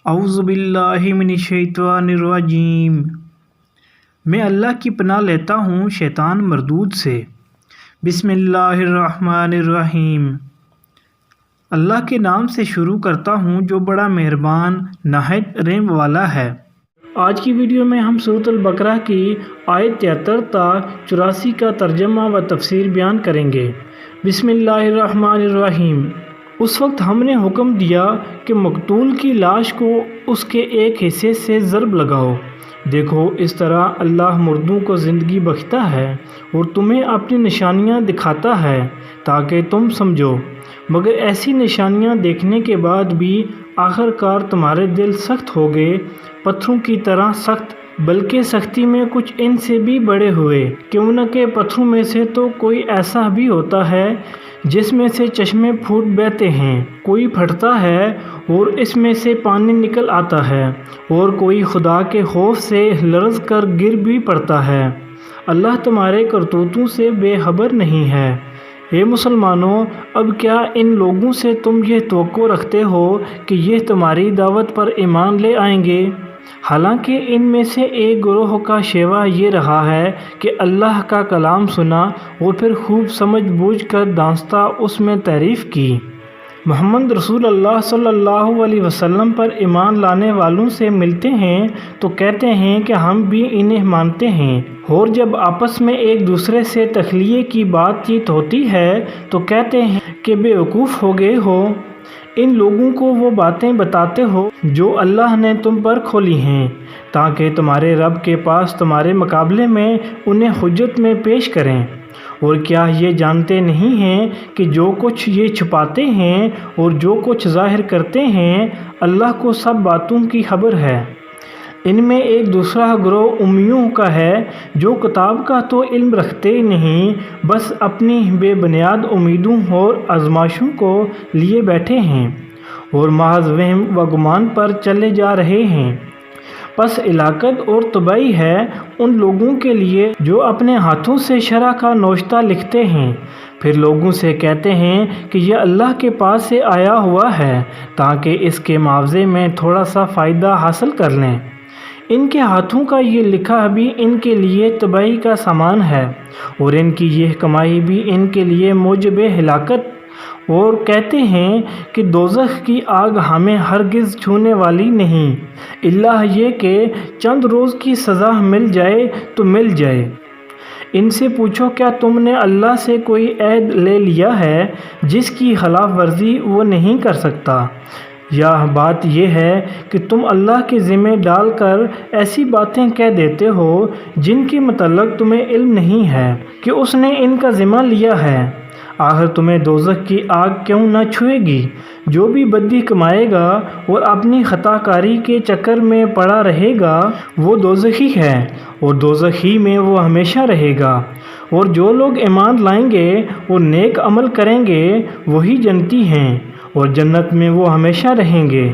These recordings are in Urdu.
اعوذ باللہ من الشیطان الرجیم۔ میں اللہ کی پناہ لیتا ہوں شیطان مردود سے۔ بسم اللہ الرحمن الرحیم۔ اللہ کے نام سے شروع کرتا ہوں جو بڑا مہربان نہایت رحم والا ہے۔ آج کی ویڈیو میں ہم سورۃ البقرہ کی آیت 73 تا 84 کا ترجمہ و تفسیر بیان کریں گے۔ بسم اللہ الرحمن الرحیم۔ اس وقت ہم نے حکم دیا کہ مقتول کی لاش کو اس کے ایک حصے سے ضرب لگاؤ۔ دیکھو اس طرح اللہ مردوں کو زندگی بخشتا ہے اور تمہیں اپنی نشانیاں دکھاتا ہے تاکہ تم سمجھو، مگر ایسی نشانیاں دیکھنے کے بعد بھی آخر کار تمہارے دل سخت ہو گئے، پتھروں کی طرح سخت، بلکہ سختی میں کچھ ان سے بھی بڑے ہوئے، کیوں نہ کہ پتھروں میں سے تو کوئی ایسا بھی ہوتا ہے جس میں سے چشمے پھوٹ بہتے ہیں، کوئی پھٹتا ہے اور اس میں سے پانی نکل آتا ہے، اور کوئی خدا کے خوف سے لرز کر گر بھی پڑتا ہے۔ اللہ تمہارے کرتوتوں سے بے خبر نہیں ہے۔ اے مسلمانوں، اب کیا ان لوگوں سے تم یہ توقع رکھتے ہو کہ یہ تمہاری دعوت پر ایمان لے آئیں گے؟ حالانکہ ان میں سے ایک گروہ کا شیوہ یہ رہا ہے کہ اللہ کا کلام سنا اور پھر خوب سمجھ بوجھ کر دانستہ اس میں تعریف کی۔ محمد رسول اللہ صلی اللہ علیہ وسلم پر ایمان لانے والوں سے ملتے ہیں تو کہتے ہیں کہ ہم بھی انہیں مانتے ہیں، اور جب آپس میں ایک دوسرے سے تخلیے کی بات چیت ہوتی ہے تو کہتے ہیں کہ بے وقوف ہو گئے ہو، ان لوگوں کو وہ باتیں بتاتے ہو جو اللہ نے تم پر کھولی ہیں، تاکہ تمہارے رب کے پاس تمہارے مقابلے میں انہیں حجت میں پیش کریں۔ اور کیا یہ جانتے نہیں ہیں کہ جو کچھ یہ چھپاتے ہیں اور جو کچھ ظاہر کرتے ہیں، اللہ کو سب باتوں کی خبر ہے۔ ان میں ایک دوسرا گروہ امیوں کا ہے جو کتاب کا تو علم رکھتے نہیں، بس اپنی بے بنیاد امیدوں اور آزمائشوں کو لیے بیٹھے ہیں اور محض وہم و گمان پر چلے جا رہے ہیں۔ پس ہلاکت اور تباہی ہے ان لوگوں کے لیے جو اپنے ہاتھوں سے شرع کا نوشتہ لکھتے ہیں، پھر لوگوں سے کہتے ہیں کہ یہ اللہ کے پاس سے آیا ہوا ہے تاکہ اس کے معاوضے میں تھوڑا سا فائدہ حاصل کر لیں۔ ان کے ہاتھوں کا یہ لکھا بھی ان کے لیے تباہی کا سامان ہے، اور ان کی یہ کمائی بھی ان کے لیے موجب ہلاکت، اور کہتے ہیں کہ دوزخ کی آگ ہمیں ہرگز چھونے والی نہیں، الا یہ کہ چند روز کی سزا مل جائے تو مل جائے۔ ان سے پوچھو کیا تم نے اللہ سے کوئی عہد لے لیا ہے جس کی خلاف ورزی وہ نہیں کر سکتا؟ یا بات یہ ہے کہ تم اللہ کے ذمہ ڈال کر ایسی باتیں کہہ دیتے ہو جن کے متعلق تمہیں علم نہیں ہے کہ اس نے ان کا ذمہ لیا ہے؟ آخر تمہیں دوزخ کی آگ کیوں نہ چھوئے گی؟ جو بھی بدی کمائے گا اور اپنی خطا کاری کے چکر میں پڑا رہے گا وہ دوزخی ہے، اور دوزخی میں وہ ہمیشہ رہے گا، اور جو لوگ ایمان لائیں گے اور نیک عمل کریں گے وہی جنتی ہیں، اور جنت میں وہ ہمیشہ رہیں گے۔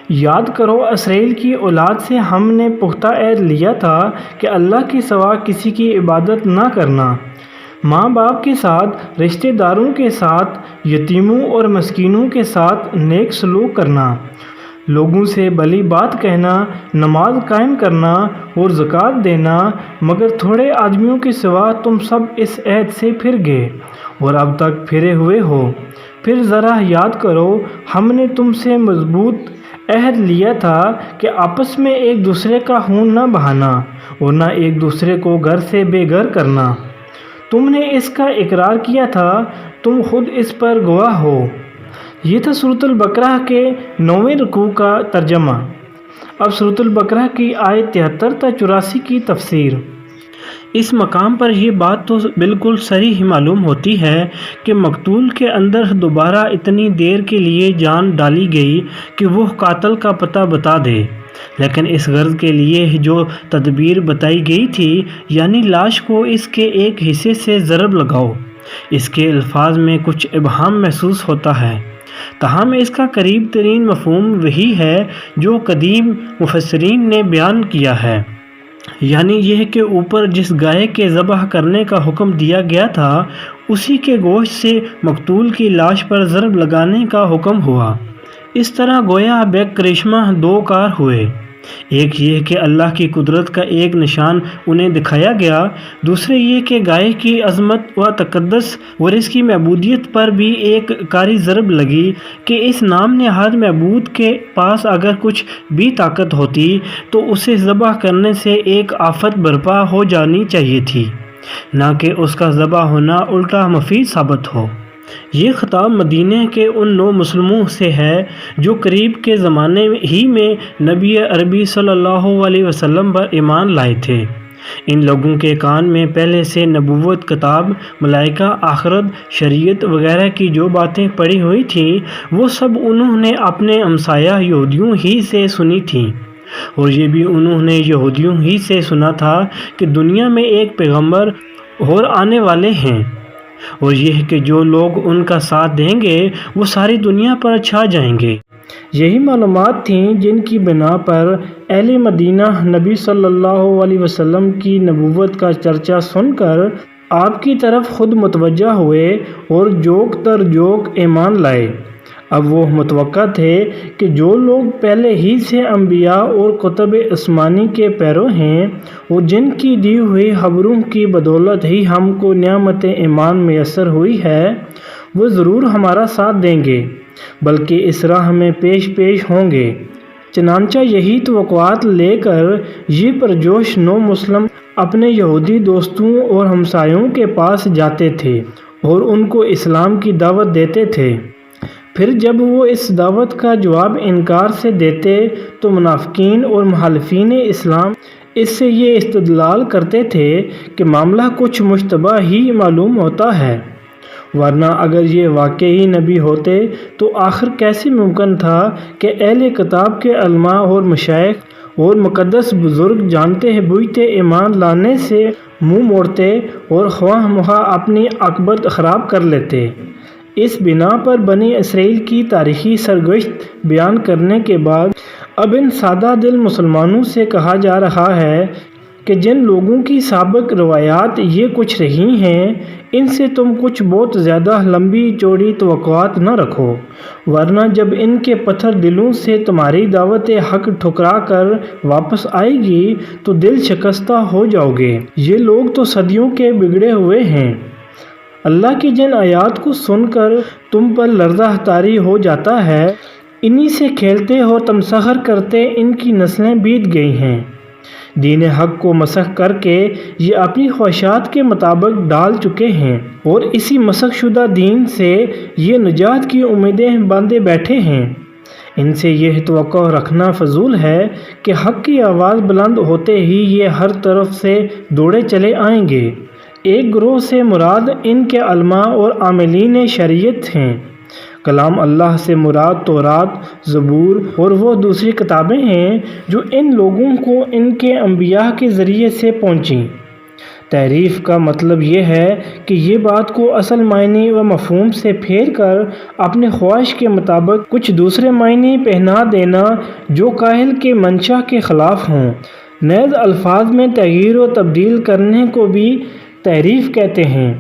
یاد کرو اسرائیل کی اولاد سے ہم نے پختہ عہد لیا تھا کہ اللہ کے سوا کسی کی عبادت نہ کرنا، ماں باپ کے ساتھ، رشتہ داروں کے ساتھ، یتیموں اور مسکینوں کے ساتھ نیک سلوک کرنا، لوگوں سے بھلی بات کہنا، نماز قائم کرنا اور زکوٰۃ دینا، مگر تھوڑے آدمیوں کے سوا تم سب اس عہد سے پھر گئے اور اب تک پھرے ہوئے ہو۔ پھر ذرا یاد کرو ہم نے تم سے مضبوط عہد لیا تھا کہ آپس میں ایک دوسرے کا خون نہ بہانا اور نہ ایک دوسرے کو گھر سے بے گھر کرنا۔ تم نے اس کا اقرار کیا تھا، تم خود اس پر گواہ ہو۔ یہ تھا سورۃ البقرہ کے 9ویں رکوع کا ترجمہ۔ اب سورۃ البقرہ کی آیت 73 تا 84 کی تفسیر۔ اس مقام پر یہ بات تو بالکل صریح معلوم ہوتی ہے کہ مقتول کے اندر دوبارہ اتنی دیر کے لیے جان ڈالی گئی کہ وہ قاتل کا پتہ بتا دے، لیکن اس غرض کے لیے جو تدبیر بتائی گئی تھی، یعنی لاش کو اس کے ایک حصے سے ضرب لگاؤ، اس کے الفاظ میں کچھ ابہام محسوس ہوتا ہے، تاہم اس کا قریب ترین مفہوم وہی ہے جو قدیم مفسرین نے بیان کیا ہے، یعنی یہ کہ اوپر جس گائے کے ذبح کرنے کا حکم دیا گیا تھا اسی کے گوشت سے مقتول کی لاش پر ضرب لگانے کا حکم ہوا۔ اس طرح گویا بے کرشمہ دو کار ہوئے، ایک یہ کہ اللہ کی قدرت کا ایک نشان انہیں دکھایا گیا، دوسرے یہ کہ گائے کی عظمت و تقدس اور اس کی معبودیت پر بھی ایک کاری ضرب لگی کہ اس نام نہاد معبود کے پاس اگر کچھ بھی طاقت ہوتی تو اسے ذبح کرنے سے ایک آفت برپا ہو جانی چاہیے تھی، نہ کہ اس کا ذبح ہونا الٹا مفید ثابت ہو۔ یہ خطاب مدینہ کے ان 9 مسلموں سے ہے جو قریب کے زمانے ہی میں نبی عربی صلی اللہ علیہ وسلم پر ایمان لائے تھے۔ ان لوگوں کے کان میں پہلے سے نبوت، کتاب، ملائکہ، آخرت، شریعت وغیرہ کی جو باتیں پڑی ہوئی تھیں وہ سب انہوں نے اپنے ہمسایہ یہودیوں ہی سے سنی تھیں، اور یہ بھی انہوں نے یہودیوں ہی سے سنا تھا کہ دنیا میں ایک پیغمبر اور آنے والے ہیں، اور یہ کہ جو لوگ ان کا ساتھ دیں گے وہ ساری دنیا پر چھا جائیں گے۔ یہی معلومات تھیں جن کی بنا پر اہل مدینہ نبی صلی اللہ علیہ وسلم کی نبوت کا چرچا سن کر آپ کی طرف خود متوجہ ہوئے اور جوک در جوک ایمان لائے۔ اب وہ متوقع تھے کہ جو لوگ پہلے ہی سے انبیاء اور کتب آسمانی کے پیرو ہیں اور جن کی دی ہوئی خبروں کی بدولت ہی ہم کو نعمت ایمان میسر ہوئی ہے، وہ ضرور ہمارا ساتھ دیں گے، بلکہ اس راہ میں پیش ہوں گے۔ چنانچہ یہی توقعات لے کر یہ پرجوش 9 مسلم اپنے یہودی دوستوں اور ہمسایوں کے پاس جاتے تھے اور ان کو اسلام کی دعوت دیتے تھے۔ پھر جب وہ اس دعوت کا جواب انکار سے دیتے تو منافقین اور مخالفین اسلام اس سے یہ استدلال کرتے تھے کہ معاملہ کچھ مشتبہ ہی معلوم ہوتا ہے، ورنہ اگر یہ واقعی نبی ہوتے تو آخر کیسے ممکن تھا کہ اہل کتاب کے علماء اور مشائخ اور مقدس بزرگ جانتے بوجھتے ایمان لانے سے منہ موڑتے اور خواہ مخواہ اپنی عاقبت خراب کر لیتے۔ اس بنا پر بنی اسرائیل کی تاریخی سرگزشت بیان کرنے کے بعد اب ان سادہ دل مسلمانوں سے کہا جا رہا ہے کہ جن لوگوں کی سابق روایات یہ کچھ رہی ہیں ان سے تم کچھ بہت زیادہ لمبی چوڑی توقعات نہ رکھو، ورنہ جب ان کے پتھر دلوں سے تمہاری دعوت حق ٹھکرا کر واپس آئے گی تو دل شکستہ ہو جاؤ گے۔ یہ لوگ تو صدیوں کے بگڑے ہوئے ہیں، اللہ کی جن آیات کو سن کر تم پر لرزہ طاری ہو جاتا ہے، انہی سے کھیلتے ہو تمسخر کرتے ان کی نسلیں بیت گئی ہیں۔ دین حق کو مسخ کر کے یہ اپنی خواہشات کے مطابق ڈال چکے ہیں اور اسی مسخ شدہ دین سے یہ نجات کی امیدیں باندھے بیٹھے ہیں۔ ان سے یہ توقع رکھنا فضول ہے کہ حق کی آواز بلند ہوتے ہی یہ ہر طرف سے دوڑے چلے آئیں گے۔ ایک گروہ سے مراد ان کے علماء اور عاملین شریعت ہیں۔ کلام اللہ سے مراد تورات، زبور اور وہ دوسری کتابیں ہیں جو ان لوگوں کو ان کے انبیاء کے ذریعے سے پہنچیں۔ تحریف کا مطلب یہ ہے کہ یہ بات کو اصل معنی و مفہوم سے پھیر کر اپنے خواہش کے مطابق کچھ دوسرے معنی پہنا دینا جو قائل کے منشا کے خلاف ہوں۔ نیز الفاظ میں تغییر و تبدیل کرنے کو بھی تحریف کہتے ہیں۔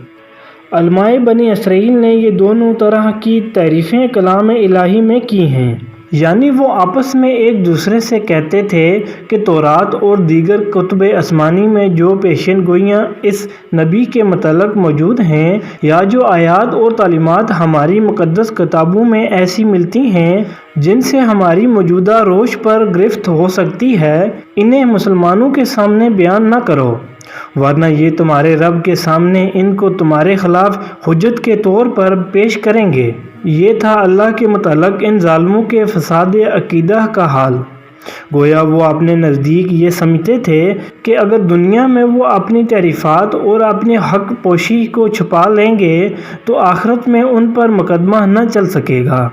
علماء بنی اسرائیل نے یہ دونوں طرح کی تحریفیں کلام الہی میں کی ہیں، یعنی وہ آپس میں ایک دوسرے سے کہتے تھے کہ تورات اور دیگر کتب آسمانی میں جو پیشین گوئیاں اس نبی کے متعلق موجود ہیں یا جو آیات اور تعلیمات ہماری مقدس کتابوں میں ایسی ملتی ہیں جن سے ہماری موجودہ روش پر گرفت ہو سکتی ہے، انہیں مسلمانوں کے سامنے بیان نہ کرو، ورنہ یہ تمہارے رب کے سامنے ان کو تمہارے خلاف حجت کے طور پر پیش کریں گے۔ یہ تھا اللہ کے متعلق ان ظالموں کے فساد عقیدہ کا حال۔ گویا وہ اپنے نزدیک یہ سمجھتے تھے کہ اگر دنیا میں وہ اپنی تعریفات اور اپنی حق پوشی کو چھپا لیں گے تو آخرت میں ان پر مقدمہ نہ چل سکے گا۔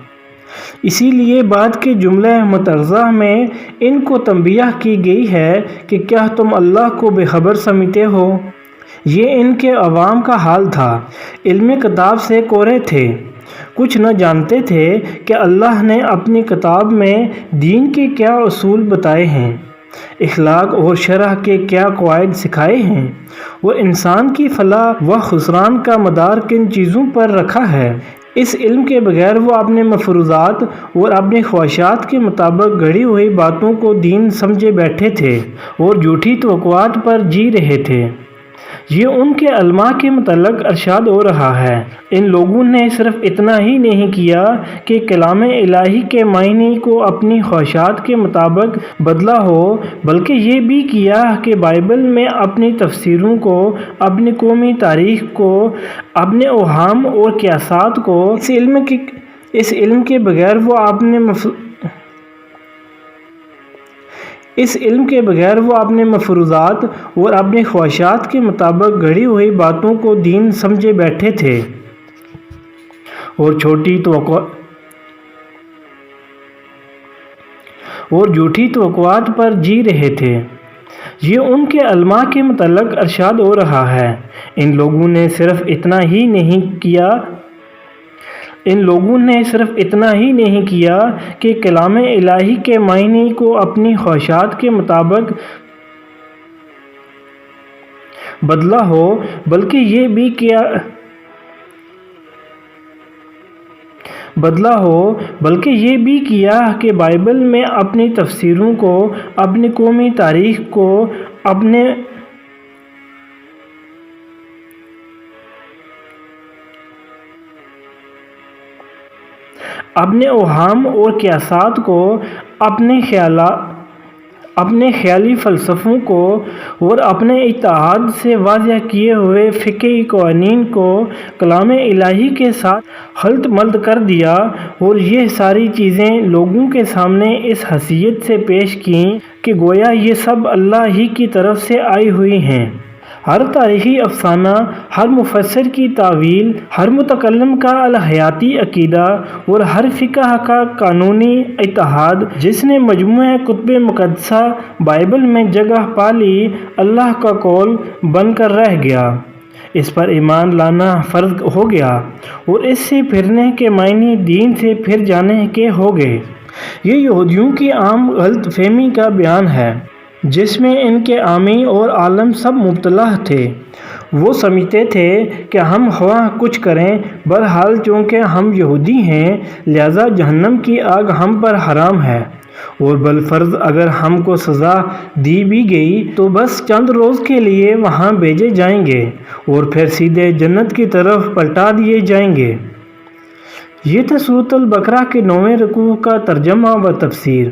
اسی لیے بعد کے جملہ مترجمہ میں ان کو تنبیہ کی گئی ہے کہ کیا تم اللہ کو بے خبر سمجھتے ہو؟ یہ ان کے عوام کا حال تھا، علم کتاب سے کورے تھے، کچھ نہ جانتے تھے کہ اللہ نے اپنی کتاب میں دین کے کیا اصول بتائے ہیں، اخلاق اور شرع کے کیا قواعد سکھائے ہیں، وہ انسان کی فلاح و خسران کا مدار کن چیزوں پر رکھا ہے۔ اس علم کے بغیر وہ اپنے مفروضات اور اپنی خواہشات کے مطابق گھڑی ہوئی باتوں کو دین سمجھے بیٹھے تھے اور جھوٹی توقعات پر جی رہے تھے۔ یہ ان کے علماء کے متعلق ارشاد ہو رہا ہے۔ ان لوگوں نے صرف اتنا ہی نہیں کیا کہ کلام الہی کے معنی کو اپنی خواہشات کے مطابق بدلا ہو، بلکہ یہ بھی کیا کہ بائبل میں اپنی تفسیروں کو، اپنی قومی تاریخ کو، اپنے اوہام اور قیاسات کو، اس علم کے بغیر وہ اپنے مفروضات اور اپنی خواہشات کے مطابق گھڑی ہوئی باتوں کو دین سمجھے بیٹھے تھے اور جھوٹی توقعات پر جی رہے تھے۔ یہ ان کے علماء کے متعلق ارشاد ہو رہا ہے۔ ان لوگوں نے صرف اتنا ہی نہیں کیا کہ کلام الہی کے معنی کو اپنی خواہشات کے مطابق بدلا ہو، بلکہ یہ بھی کیا کہ بائبل میں اپنی تفسیروں کو، اپنی قومی تاریخ کو، اپنے اوہام اور قیاسات کو، اپنے خیالی فلسفوں کو اور اپنے اجتہاد سے واضح کیے ہوئے فقہی قوانین کو کلام الہی کے ساتھ خلط ملط کر دیا، اور یہ ساری چیزیں لوگوں کے سامنے اس حیثیت سے پیش کیں کہ گویا یہ سب اللہ ہی کی طرف سے آئی ہوئی ہیں۔ ہر تاریخی افسانہ، ہر مفسر کی تاویل، ہر متکلم کا الہیاتی عقیدہ اور ہر فقہ کا قانونی اجتہاد جس نے مجموعہ کتب مقدسہ بائبل میں جگہ پا لی، اللہ کا قول بن کر رہ گیا۔ اس پر ایمان لانا فرض ہو گیا اور اس سے پھرنے کے معنی دین سے پھر جانے کے ہو گئے۔ یہ یہودیوں کی عام غلط فہمی کا بیان ہے جس میں ان کے عامی اور عالم سب مبتلا تھے۔ وہ سمجھتے تھے کہ ہم خواہ کچھ کریں، بہرحال چونکہ ہم یہودی ہیں لہذا جہنم کی آگ ہم پر حرام ہے، اور بالفرض اگر ہم کو سزا دی بھی گئی تو بس چند روز کے لیے وہاں بھیجے جائیں گے اور پھر سیدھے جنت کی طرف پلٹا دیے جائیں گے۔ یہ تھا سورۃ البقرہ کے 9ویں رکوع کا ترجمہ و تفسیر۔